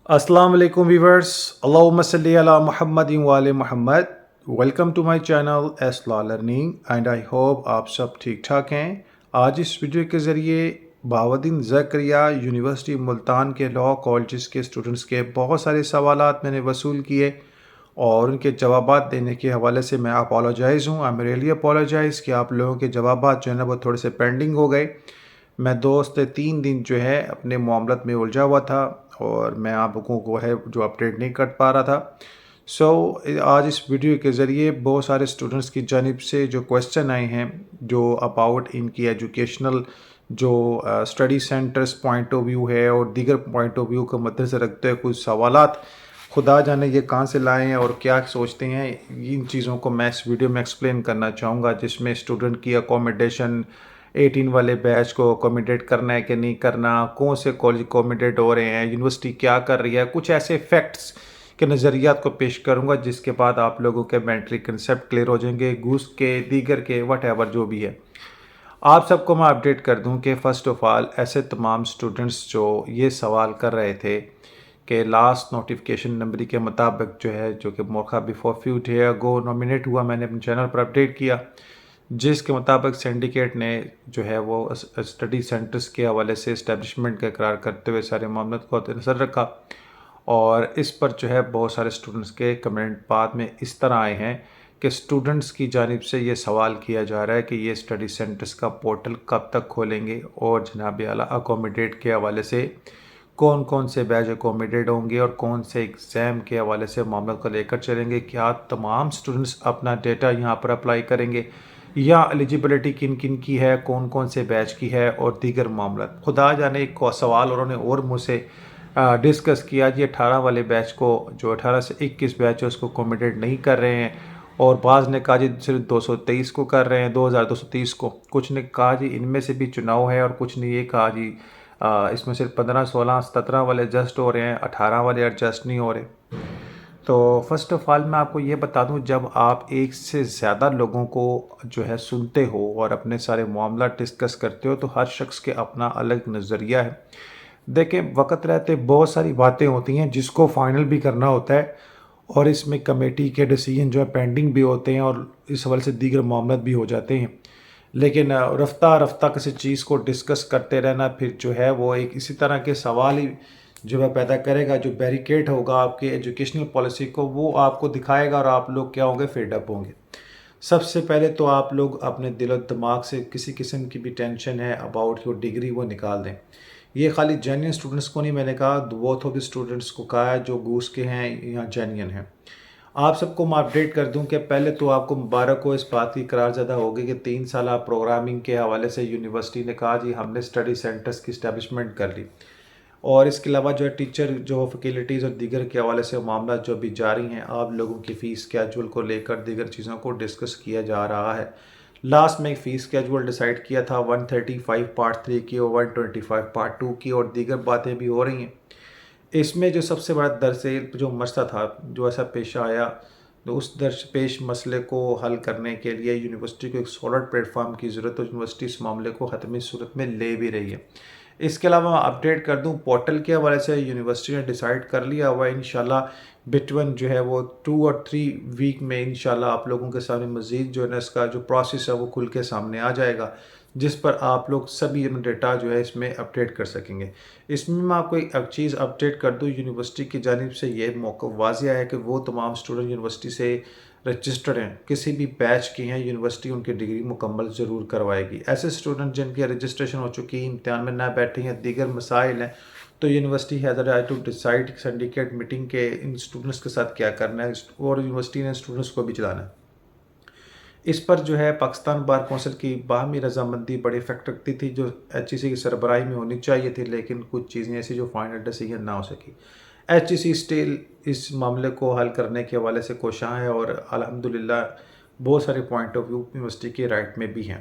Assalamu alaikum viewers. Allahumma salli ala Muhammadin wa ali Muhammad. Welcome to my channel S Law Learning and I hope آپ سب ٹھیک ٹھاک ہیں. آج اس video کے ذریعے بہاؤالدین زکریا یونیورسٹی ملتان کے لاء کالجز کے اسٹوڈنٹس کے بہت سارے سوالات میں نے وصول کیے اور ان کے جوابات دینے کے حوالے سے میں اپولوجائز ہوں. I'm really apologize کہ آپ لوگوں کے جوابات جو ہے نا وہ تھوڑے سے پینڈنگ ہو گئے. میں 2 سے 3 دن جو ہے اپنے معاملات میں الجھا ہوا تھا اور میں آپ لوگوں کو ہے جو اپڈیٹ نہیں کر پا رہا تھا. آج اس ویڈیو کے ذریعے بہت سارے اسٹوڈنٹس کی جانب سے جو کویسچن آئے ہیں جو اباؤٹ ان کی ایجوکیشنل جو study centres point of view ہے اور دیگر پوائنٹ آف ویو کو مدنظر رکھتے ہوئے کچھ سوالات خدا جانے یہ کہاں سے لائے ہیں اور کیا سوچتے ہیں، ان چیزوں کو میں اس ویڈیو میں ایکسپلین کرنا چاہوں گا، جس میں اسٹوڈنٹ کی اکوموڈیشن 18 والے بیچ کو اکوموڈیٹ کرنا ہے کہ نہیں کرنا، کون سے کالج اکوموڈیٹ ہو رہے ہیں، یونیورسٹی کیا کر رہی ہے، کچھ ایسے فیکٹس کے نظریات کو پیش کروں گا جس کے بعد آپ لوگوں کے مینٹری کنسیپٹ کلیئر ہو جائیں گے، گوس کے دیگر کے وٹ ایور جو بھی ہے. آپ سب کو میں اپڈیٹ کر دوں کہ فرسٹ آف آل ایسے تمام اسٹوڈنٹس جو یہ سوال کر رہے تھے کہ لاسٹ نوٹیفیکیشن نمبر کے مطابق جو ہے جو کہ موقع بیفور فیو ڈے اگو نومینیٹ ہوا، میں نے اپنے چینل پر اپڈیٹ کیا، جس کے مطابق سینڈیکیٹ نے جو ہے وہ اسٹڈی سینٹرز کے حوالے سے اسٹیبلشمنٹ کا اقرار کرتے ہوئے سارے معاملات کو نظر رکھا اور اس پر جو ہے بہت سارے اسٹوڈنٹس کے کمنٹ بعد میں اس طرح آئے ہیں کہ اسٹوڈنٹس کی جانب سے یہ سوال کیا جا رہا ہے کہ یہ اسٹڈی سینٹرز کا پورٹل کب تک کھولیں گے اور جناب اعلیٰ اکوموڈیٹ کے حوالے سے کون کون سے بیچ اکوموڈیٹ ہوں گے اور کون سے ایگزام کے حوالے سے معاملات کو لے کر چلیں گے، کیا تمام اسٹوڈنٹس اپنا ڈیٹا یہاں پر اپلائی کریں گے یا ایلیجیبلٹی کن کن کی ہے، کون کون سے بیچ کی ہے اور دیگر معاملات. خدا جانے ایک سوال انہوں نے اور مجھ سے ڈسکس کیا جی 18 والے بیچ کو جو 18 سے 21 بیچ ہے اس کو اکوموڈیٹ نہیں کر رہے ہیں، اور بعض نے کہا جی صرف 223 کو کر رہے ہیں، 2230 کو، کچھ نے کہا جی ان میں سے بھی چناؤ ہے، اور کچھ نے یہ کہا جی اس میں صرف 15 16 17 والے ایڈجسٹ ہو رہے ہیں، 18 والے ایڈجسٹ نہیں ہو رہے. تو فرسٹ آف آل میں آپ کو یہ بتا دوں، جب آپ ایک سے زیادہ لوگوں کو جو ہے سنتے ہو اور اپنے سارے معاملات ڈسکس کرتے ہو تو ہر شخص کے اپنا الگ نظریہ ہے. دیکھیں وقت رہتے بہت ساری باتیں ہوتی ہیں جس کو فائنل بھی کرنا ہوتا ہے اور اس میں کمیٹی کے ڈیسیجن جو ہے پینڈنگ بھی ہوتے ہیں اور اس حوالے سے دیگر معاملات بھی ہو جاتے ہیں، لیکن رفتہ رفتہ کسی چیز کو ڈسکس کرتے رہنا پھر جو ہے وہ ایک اسی طرح کے سوال ہی جو ہے پیدا کرے گا، جو بیریکیٹ ہوگا آپ کے ایجوکیشنل پالیسی کو وہ آپ کو دکھائے گا اور آپ لوگ کیا ہوں گے، فیڈ اپ ہوں گے. سب سے پہلے تو آپ لوگ اپنے دل و دماغ سے کسی قسم کی بھی ٹینشن ہے اباؤٹ یور ڈگری وہ نکال دیں. یہ خالی جینین اسٹوڈنٹس کو نہیں، میں نے کہا بوتھ آف دی اسٹوڈنٹس کو کہا ہے جو گوس کے ہیں یا جینین ہیں. آپ سب کو میں اپڈیٹ کر دوں کہ پہلے تو آپ کو مبارک ہو، اس بات کی قرار زدہ ہوگی کہ 3 سالہ پروگرامنگ کے حوالے سے یونیورسٹی نے کہا جی ہم نے اسٹڈی سینٹرز کی اسٹیبلشمنٹ کر لی، اور اس کے علاوہ جو ہے ٹیچر جو فیکلٹیز اور دیگر کے حوالے سے معاملات جو بھی جاری ہیں، آپ لوگوں کی فیس اسکیجول کو لے کر دیگر چیزوں کو ڈسکس کیا جا رہا ہے. لاسٹ میں ایک فیس اسکیجول ڈیسائیڈ کیا تھا 135 پارٹ 3 کی اور 125 پارٹ 2 کی، اور دیگر باتیں بھی ہو رہی ہیں. اس میں جو سب سے بڑا درس جو مسئلہ تھا جو ایسا پیش آیا، تو اس درج پیش مسئلے کو حل کرنے کے لیے یونیورسٹی کو ایک سالڈ پلیٹ فارم کی ضرورت ہے، یونیورسٹی اس معاملے کو حتمی صورت میں لے بھی رہی ہے. اس کے علاوہ میں اپڈیٹ کر دوں پورٹل کے حوالے سے یونیورسٹی نے ڈیسائیڈ کر لیا ہوا ہے، انشاءاللہ بٹوین جو ہے وہ 2 اور 3 ویک میں انشاءاللہ آپ لوگوں کے سامنے مزید جو ہے اس کا جو پروسیس ہے وہ کھل کے سامنے آ جائے گا، جس پر آپ لوگ سبھی ڈیٹا جو ہے اس میں اپڈیٹ کر سکیں گے. اس میں آپ کو ایک چیز اپڈیٹ کر دوں، یونیورسٹی کی جانب سے یہ موقع واضح ہے کہ وہ تمام اسٹوڈنٹ یونیورسٹی سے رجسٹرڈ ہیں، کسی بھی بیچ کی ہیں، یونیورسٹی ان کی ڈگری مکمل ضرور کروائے گی. ایسے اسٹوڈنٹ جن کی رجسٹریشن ہو چکی، امتحان میں نہ بیٹھے ہیں، دیگر مسائل ہیں، تو university has a right to decide syndicate meeting کے ان اسٹوڈنٹس کے ساتھ کیا کرنا ہے، اور یونیورسٹی نے اسٹوڈنٹس کو بھی چلانا ہے. اس پر جو ہے پاکستان بار کونسل کی باہمی رضامندی بڑی افیکٹ رکھتی تھی جو ایچ ای سی کی سربراہی میں ہونی چاہیے تھی، لیکن کچھ چیزیں ایسی جو فائنل ڈیسیجن نہ ہو سکی. ایچ ای سی اسٹیل اس معاملے کو حل کرنے کے حوالے سے کوشاں ہے اور الحمدللہ بہت سارے پوائنٹ آف ویو یونیورسٹی کے رائٹ میں بھی ہیں.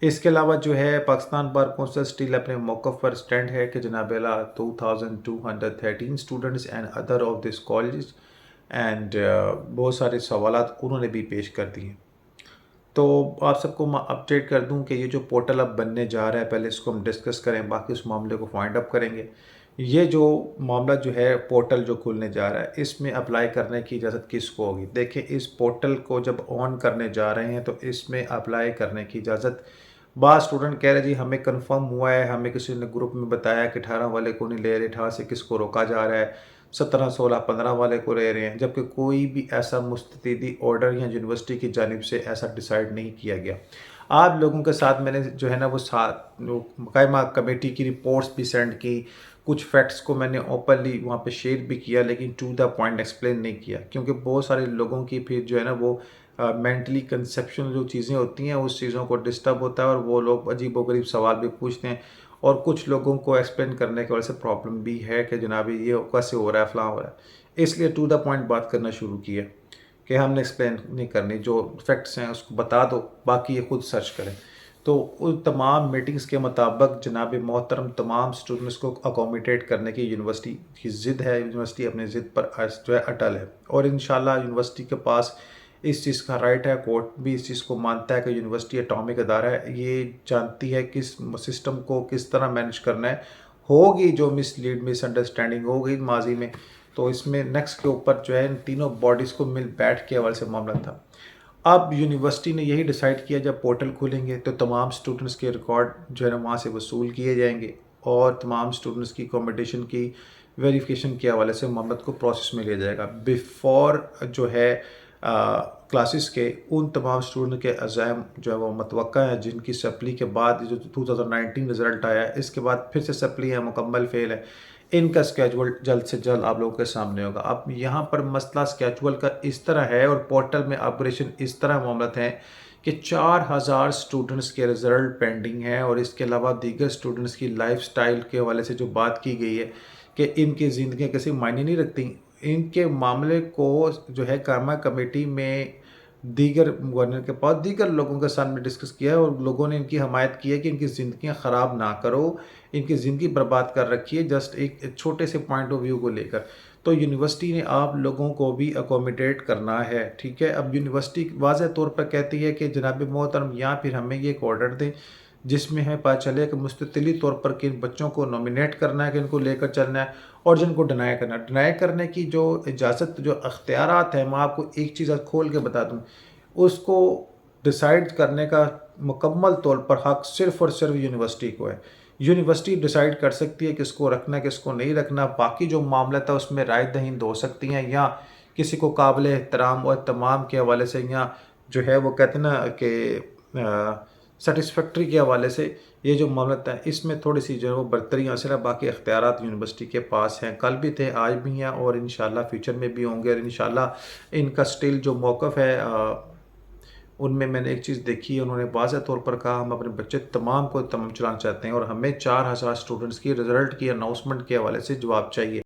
اس کے علاوہ جو ہے پاکستان بار کونسل اسٹیل اپنے موقف پر اسٹینڈ ہے کہ جناب اعلیٰ 2213 students and other of this college and بہت سارے سوالات انہوں نے بھی پیش کر دیے ہیں. تو آپ سب کو میں اپڈیٹ کر دوں کہ یہ جو پورٹل اب بننے جا رہا ہے، پہلے اس کو ہم ڈسکس کریں، باقی اس معاملے کو فائنڈ اپ کریں گے. یہ جو معاملہ جو ہے پورٹل جو کھلنے جا رہا ہے، اس میں اپلائی کرنے کی اجازت کس کو ہوگی؟ دیکھیں اس پورٹل کو جب آن کرنے جا رہے ہیں تو اس میں اپلائی کرنے کی اجازت بعض اسٹوڈنٹ کہہ رہے جی ہمیں کنفرم ہوا ہے، ہمیں کسی نے گروپ میں بتایا کہ 18 والے کو نہیں لے رہے، 18 سے کس کو روکا جا رہا ہے، 17 16 15 والے کو لے رہے ہیں، جبکہ کوئی بھی ایسا مستندی آرڈر یا یونیورسٹی کی جانب سے ایسا ڈیسائیڈ نہیں کیا گیا۔ آپ لوگوں کے ساتھ میں نے جو ہے نا وہ قائمہ کمیٹی کی رپورٹس بھی سینڈ کی، کچھ فیکٹس کو میں نے اوپنلی وہاں پہ شیئر بھی کیا، لیکن ٹو دا پوائنٹ ایکسپلین نہیں کیا، کیونکہ بہت سارے لوگوں کی پھر جو ہے نا وہ مینٹلی کنسیپشن جو چیزیں ہوتی ہیں اس چیزوں کو ڈسٹرب ہوتا ہے، اور وہ لوگ عجیب و غریب سوال بھی پوچھتے ہیں، اور کچھ لوگوں کو ایکسپلین کرنے کی وجہ سے پرابلم بھی ہے کہ جناب یہ کیسے ہو رہا ہے، فلاں ہو رہا ہے، اس لیے ٹو دا پوائنٹ بات کرنا شروع کیا کہ ہم نے ایکسپلین نہیں کرنی، جو فیکٹس ہیں اس کو بتا دو، باقی یہ خود سرچ کریں۔ تو ان تمام میٹنگز کے مطابق جناب محترم تمام اسٹوڈنٹس کو اکوموڈیٹ کرنے کی یونیورسٹی کی ضد ہے، یونیورسٹی اپنے ضد پر جو ہے اٹل ہے، اور انشاءاللہ یونیورسٹی کے پاس اس چیز کا رائٹ ہے، کورٹ بھی اس چیز کو مانتا ہے کہ یونیورسٹی اٹامک ادارہ ہے، یہ جانتی ہے کس سسٹم کو کس طرح مینیج کرنا ہے۔ ہوگی جو مس انڈرسٹینڈنگ ہو گئی ماضی میں، تو اس میں نیکسٹ کے اوپر جو ہے ان تینوں باڈیز کو مل بیٹھ کے حوالے سے معاملہ تھا۔ اب یونیورسٹی نے یہی ڈیسائیڈ کیا جب پورٹل کھولیں گے تو تمام سٹوڈنٹس کے ریکارڈ جو ہے نا وہاں سے وصول کیے جائیں گے، اور تمام سٹوڈنٹس کی اکوموڈیشن کی ویریفیکیشن کے حوالے سے معاملات کو پروسیس میں لیا جائے گا۔ بیفور جو ہے کلاسز کے ان تمام اسٹوڈنٹ کے عزائم جو ہے وہ متوقع ہیں، جن کی سپلی کے بعد جو 2019 رزلٹ آیا ہے، اس کے بعد پھر سے سپلی ہے، مکمل فیل ہے، ان کا اسکیجول جلد سے جلد آپ لوگوں کے سامنے ہوگا۔ اب یہاں پر مسئلہ اسکیجول کا اس طرح ہے، اور پورٹل میں آپریشن اس طرح معاملات ہیں کہ 4000 اسٹوڈنٹس کے رزلٹ پینڈنگ ہیں، اور اس کے علاوہ دیگر اسٹوڈنٹس کی لائف سٹائل کے حوالے سے جو بات کی گئی ہے کہ ان کی زندگیاں کیسے معنی نہیں رکھتی، ان کے معاملے کو جو ہے قائمہ کمیٹی میں دیگر گورنر کے پاس دیگر لوگوں کے سامنے ڈسکس کیا ہے، اور لوگوں نے ان کی حمایت کی ہے کہ ان کی زندگیاں خراب نہ کرو، ان کی زندگی برباد کر رکھی ہے جسٹ ایک چھوٹے سے پوائنٹ آف ویو کو لے کر۔ تو یونیورسٹی نے آپ لوگوں کو بھی اکوموڈیٹ کرنا ہے، ٹھیک ہے۔ اب یونیورسٹی واضح طور پر کہتی ہے کہ جناب محترم یا پھر ہمیں یہ ایک آرڈر دیں جس میں ہمیں پتہ چلے کہ مستقلی طور پر کن بچوں کو نومینیٹ کرنا ہے، کہ ان کو لے کر چلنا ہے، اور جن کو ڈینائی کرنا ہے۔ ڈینائی کرنے کی جو اجازت جو اختیارات ہیں، میں آپ کو ایک چیز کھول کے بتا دوں، اس کو ڈیسائیڈ کرنے کا مکمل طور پر حق صرف اور صرف یونیورسٹی کو ہے۔ یونیورسٹی ڈیسائیڈ کر سکتی ہے کس کو رکھنا ہے کس کو نہیں رکھنا، باقی جو معاملہ تھا اس میں رائے دہند ہو سکتی ہیں، یا کسی کو قابل احترام اور اہتمام کے حوالے سے، یا جو ہے وہ کہتے ہیں نا کہ سیٹسفیکٹری کے حوالے سے یہ جو معاملات ہیں اس میں تھوڑی سی جو ہے وہ برتری حاصل ہے، باقی اختیارات یونیورسٹی کے پاس ہیں، کل بھی تھے آج بھی ہیں، اور انشاءاللہ فیوچر میں بھی ہوں گے، اور انشاءاللہ ان کا سٹل جو موقف ہے ان میں نے ایک چیز دیکھی ہے، انہوں نے واضح طور پر کہا ہم اپنے بچے تمام کو تمام چلانا چاہتے ہیں، اور ہمیں 4000 اسٹوڈنٹس کی رزلٹ کی اناؤنسمنٹ کے حوالے سے جواب چاہیے۔